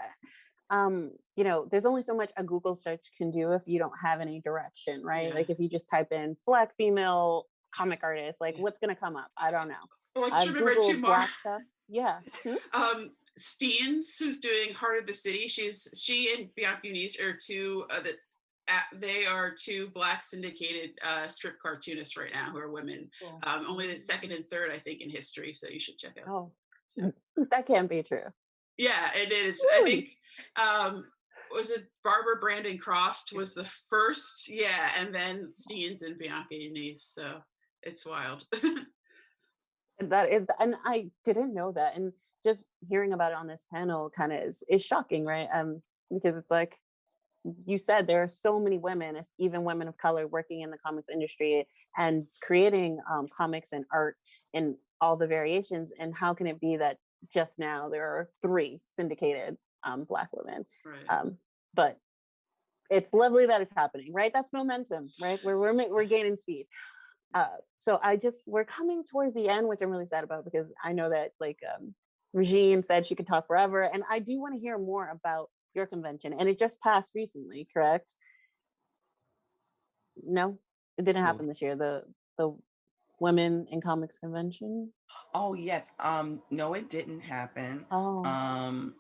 there's only so much a Google search can do if you don't have any direction, right? Yeah. Like if you just type in black female comic artist, like what's gonna come up? I don't know. Oh, I just I've remembered two Googled more. black stuff. Yeah. Steens, who's doing Heart of the City. She and Bianca Eunice are they are two black syndicated strip cartoonists right now who are women. Cool. Only the second and third, I think, in history. So you should check out. Oh, that can't be true. Yeah, it is. Really? I think was it Barbara Brandon Croft was the first. Yeah, and then Steens and Bianca Eunice. So it's wild. That is, and I didn't know that. And just hearing about it on this panel kind of is shocking, right? Because it's like you said, there are so many women, even women of color, working in the comics industry and creating comics and art in all the variations. And how can it be that just now there are 3 syndicated Black women? Right. But it's lovely that it's happening, right? That's momentum, right? We're gaining speed. So we're coming towards the end, which I'm really sad about because I know that like Regine said she could talk forever, and I do want to hear more about your convention. And it just passed recently, correct? No, it didn't happen this year. The Women in Comics convention? Oh yes. No, it didn't happen. Oh, Um,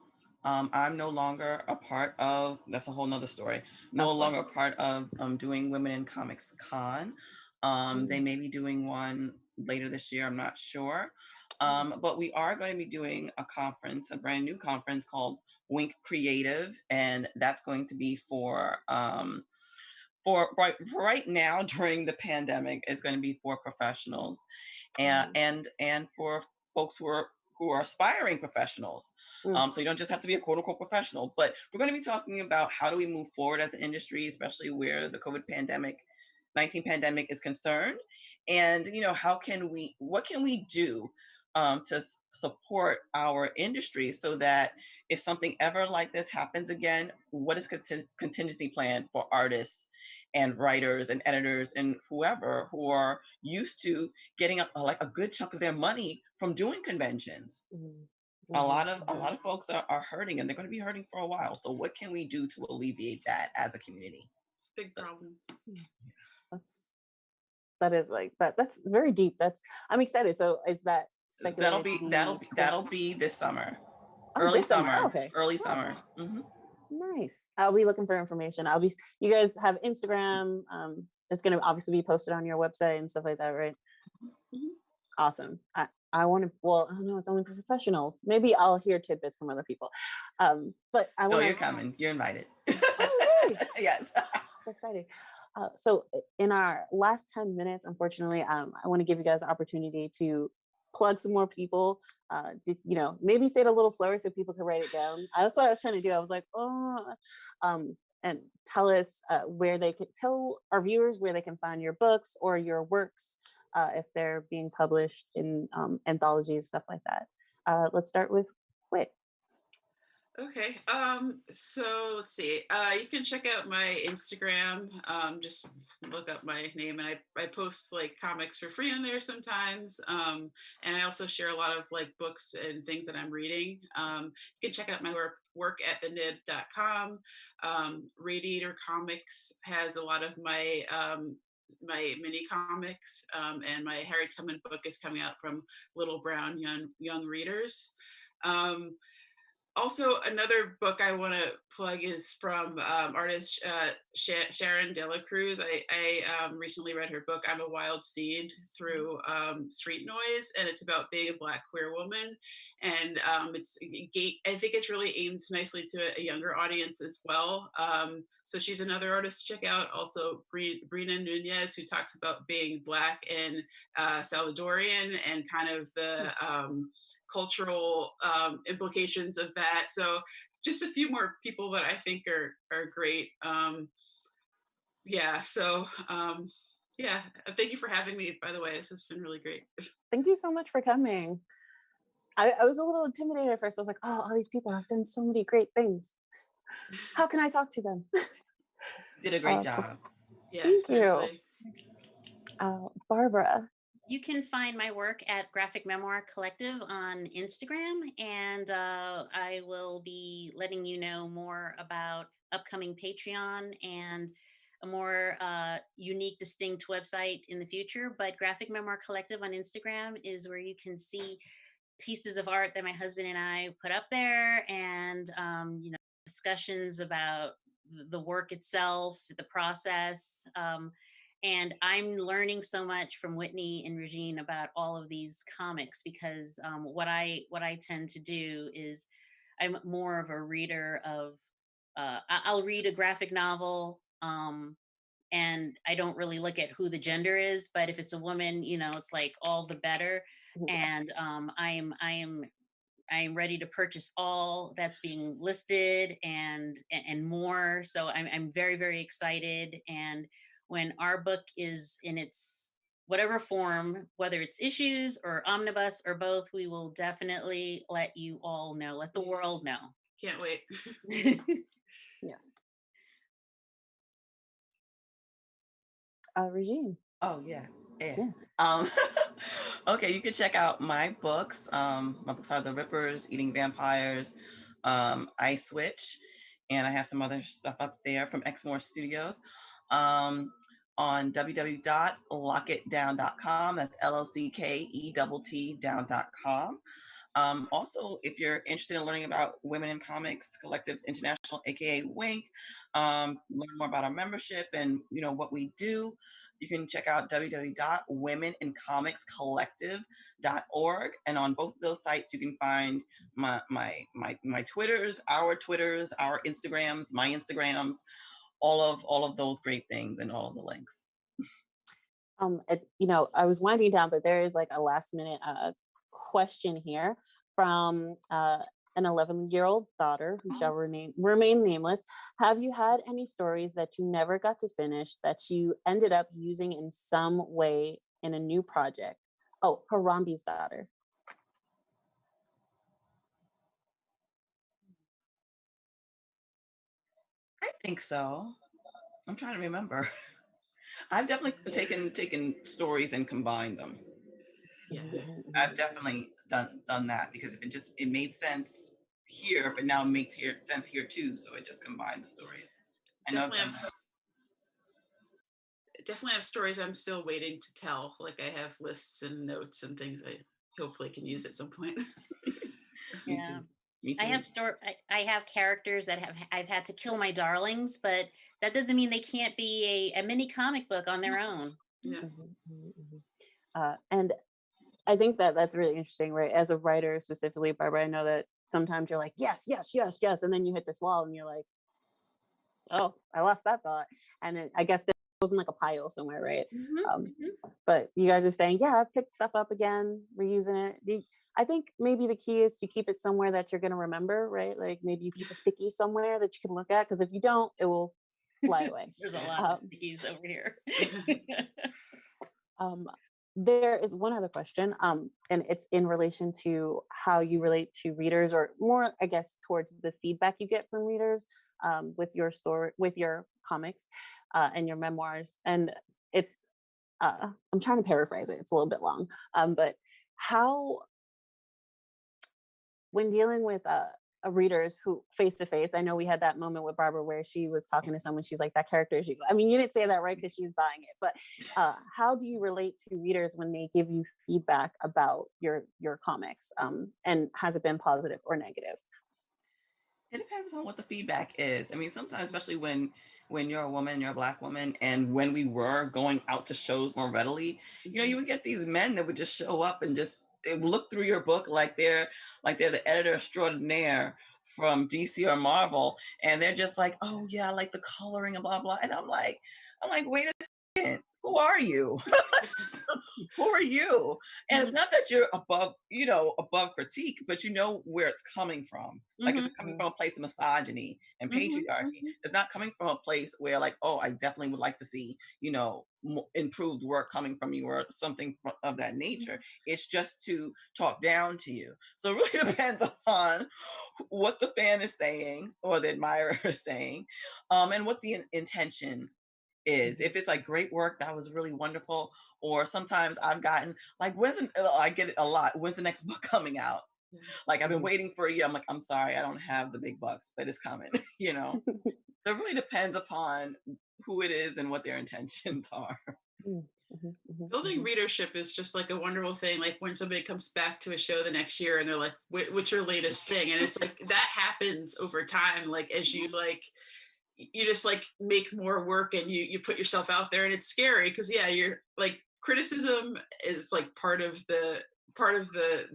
I'm no longer a part of. That's a whole nother story. No of course. longer a part of doing Women in Comics Con. They Mm, may be doing one later this year. I'm not sure. mm, But we are going to be doing a conference, a brand new conference called Wink Creative, and that's going to be for right now during the pandemic is going to be for professionals mm, and for folks who are aspiring professionals. mm, So you don't just have to be a quote unquote professional, but we're going to be talking about how do we move forward as an industry, especially where the COVID-19 pandemic is concerned, and what can we do to support our industry so that if something ever like this happens again, what is contingency plan for artists and writers and editors and whoever who are used to getting like a good chunk of their money from doing conventions. mm, A mhm, lot of a mhm. lot of folks are hurting, and they're going to be hurting for a while. So what can we do to alleviate that as a community? It's a big So problem. Mm. That's that is like that. That's very deep. That's I'm excited. So is that that'll speculated to be be that'll be this summer, oh, this summer? Oh, okay. early Oh, summer. Hmm. nice. I'll be looking for information. You guys have Instagram. It's going to obviously be posted on your website and stuff like that, right? Mhm. Awesome. I want to, well, I don't know, it's only for professionals. Maybe I'll hear tidbits from other people. But I No, want you're to, coming. You're invited. oh, yay. Yes. So excited. In our last 10 minutes, unfortunately, I want to give you guys an opportunity to plug some more people. Just, maybe say it a little slower so people can write it down. That's what I was trying to do. I was like, oh, and tell us where they could tell our viewers where they can find your books or your works if they're being published in anthologies, stuff like that. Let's start with Wit. Okay. So let's see. You can check out my Instagram. Just look up my name, and I post like comics for free on there sometimes. And I also share a lot of like books and things that I'm reading. You can check out my work at thenib.com. Radiator Comics has a lot of my mini comics, and my Harry Tubman book is coming out from Little Brown Young Readers. Um, Also, another book I want to plug is from artist Sharon Dela Cruz. I recently read her book "I'm a Wild Seed" through Street Noise, and it's about being a Black queer woman. And I think it's really aimed nicely to a younger audience as well. So she's another artist to check out. Also, Brina Nunez, who talks about being Black and Salvadorian and kind of the cultural implications of that. So just a few more people that I think are great. Yeah. So yeah. Thank you for having me. By the way, this has been really great. Thank you so much for coming. I was a little intimidated at first. I was like, oh, all these people have done so many great things. How can I talk to them? Did a great But job. Yeah. thank you. Seriously. Barbara. You can find my work at Graphic Memoir Collective on Instagram, and I will be letting you know more about upcoming Patreon and a more unique, distinct website in the future. But Graphic Memoir Collective on Instagram is where you can see pieces of art that my husband and I put up there, and discussions about the work itself, the process. And I'm learning so much from Whitney and Regine about all of these comics because what I tend to do is I'm more of a reader of I'll read a graphic novel, and I don't really look at who the gender is, but if it's a woman, it's like all the better. And I am ready to purchase all that's being listed and more. So I'm very, very excited. And when our book is in its whatever form, whether it's issues or omnibus or both, we will definitely let you all know, let the world know. Can't wait. Yes. Regine. Oh yeah. Yeah. Yeah. Um, okay, you can check out my books. My books are The Rippers, Eating Vampires, I Switch, and I have some other stuff up there from Exmoor Studios. Um, on www.lockitdown.com. That's LOCKETT down.com. Also, if you're interested in learning about Women in Comics Collective International, aka WINC, learn more about our membership and what we do, you can check out www.womenincomicscollective.org. And on both of those sites, you can find my Twitters, our Instagrams, my Instagrams, all of those great things and all of the links. I was winding down, but there is like a last minute question here from an 11-year-old daughter who shall remain nameless. Have you had any stories that you never got to finish that you ended up using in some way in a new project? Oh, Harambe's daughter. I think so. I'm trying to remember. I've definitely taken stories and combined them. Yeah. I've definitely done that, because if it made sense here, but now it makes sense here too, so it just combined the stories. Definitely have stories I'm still waiting to tell. Like I have lists and notes and things I hopefully can use at some point. Me too. Me too. I have characters that I've had to kill my darlings, but that doesn't mean they can't be a mini comic book on their own. Yeah. And I think that's really interesting, right? As a writer, specifically, Barbara, I know that sometimes you're like, yes, yes, yes, yes. And then you hit this wall and you're like, oh, I lost that thought. And then I guess that goes in like a pile somewhere, right? But you guys are saying, yeah, I've picked stuff up again, reusing it. I think maybe the key is to keep it somewhere that you're going to remember, right? Like maybe you keep a sticky somewhere that you can look at, because if you don't, it will fly away. There's a lot of stickies over here. There is one other question, and it's in relation to how you relate to readers, or more, I guess, towards the feedback you get from readers with your story, with your comics and your memoirs. And it's, I'm trying to paraphrase it. It's a little bit long, but how, when dealing with readers who face to face, I know we had that moment with Barbara where she was talking to someone, she's like, that character is you. I mean, you didn't say that, right? Because she's buying it, but how do you relate to readers when they give you feedback about your comics? And has it been positive or negative? It depends on what the feedback is. I mean, sometimes, especially when you're a woman, you're a Black woman, and when we were going out to shows more readily, you would get these men that would just show up and just look through your book like they're the editor extraordinaire from DC or Marvel, and they're just like, oh yeah, I like the coloring and blah blah. And I'm like, wait a second, who are you? Who are you? And it's not that you're above critique, but you know where it's coming from. Like it's coming from a place of misogyny and patriarchy. It's not coming from a place where like, oh, I definitely would like to see, improved work coming from you or something of that nature. It's just to talk down to you. So it really depends upon what the fan is saying or the admirer is saying, and what the intention is. If it's like great work, that was really wonderful. Or sometimes I've gotten like, I get it a lot, when's the next book coming out? Like I've been waiting for a year. I'm like, I'm sorry, I don't have the big bucks, but it's coming. So it really depends upon who it is and what their intentions are. Building readership is just like a wonderful thing. Like when somebody comes back to a show the next year and they're like, what's your latest thing? And it's like that happens over time. Like as you you just like make more work and you put yourself out there, and it's scary because you're like, criticism is like part of the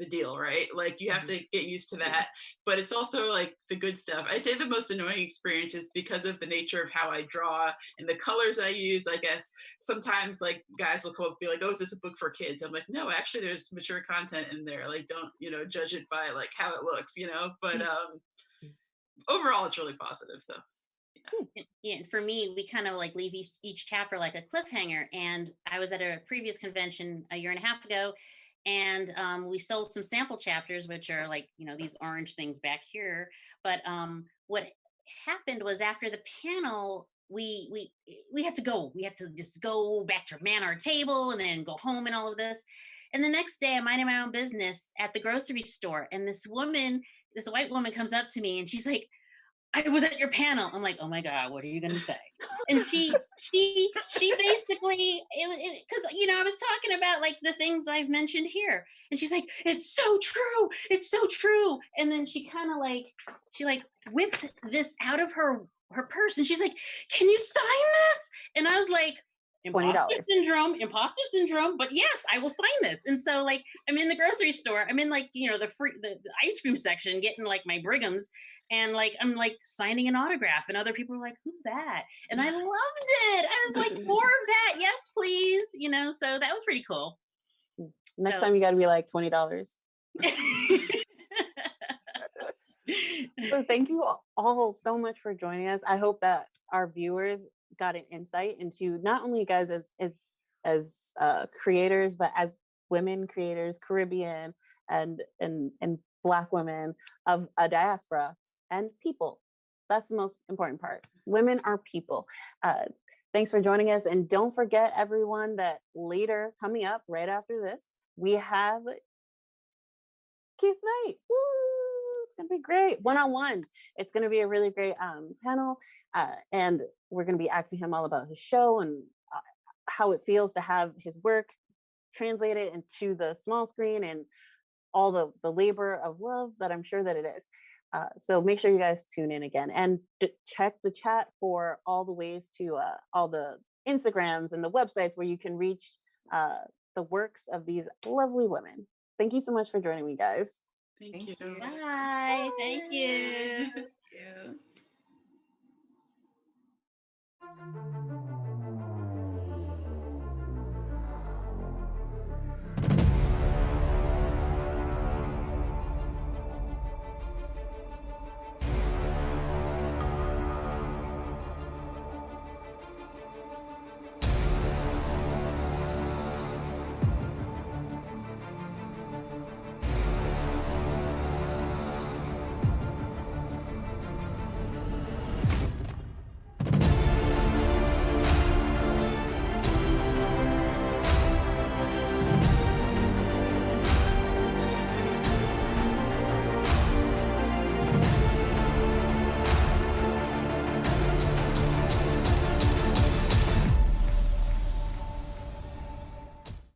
deal, right? Like you have to get used to that, but it's also like the good stuff. I'd say the most annoying experience is because of the nature of how I draw and the colors I use. I guess sometimes like guys will come up and be like, oh, is this a book for kids? I'm like, no, actually there's mature content in there. Like don't judge it by like how it looks, but overall it's really positive. So yeah, and for me, we kind of like leave each chapter like a cliffhanger. And I was at a previous convention a year and a half ago, and we sold some sample chapters, which are like these orange things back here. But what happened was after the panel, we had to go. We had to just go back to man our table and then go home and all of this. And the next day, I'm minding my own business at the grocery store, and this white woman comes up to me and she's like, I was at your panel. I'm like, oh my God, what are you going to say? And she basically, because, I was talking about like the things I've mentioned here. And she's like, it's so true. It's so true. And then she kind of like, she like whipped this out of her purse. And she's like, can you sign this? And I was like, $20. imposter syndrome, but yes, I will sign this. And so like I'm in the grocery store, I'm in like the ice cream section getting like my Brighams, and like I'm like signing an autograph, and other people are like, who's that? And I loved it. I was like, more of that, yes please. So that was pretty cool. Next time you got to be like $20. So thank you all so much for joining us. I hope that our viewers got an insight into not only you guys as creators, but as women creators, Caribbean and Black women of a diaspora and people. That's the most important part. Women are people. Thanks for joining us. And don't forget, everyone, that later, coming up right after this, we have Keith Knight. Woo! It's going to be great. One-on-one. It's going to be a really great panel. And we're going to be asking him all about his show and how it feels to have his work translated into the small screen and all the labor of love that I'm sure that it is. So make sure you guys tune in again and check the chat for all the ways to all the Instagrams and the websites where you can reach the works of these lovely women. Thank you so much for joining me, guys. Thank you. Bye. Thank you.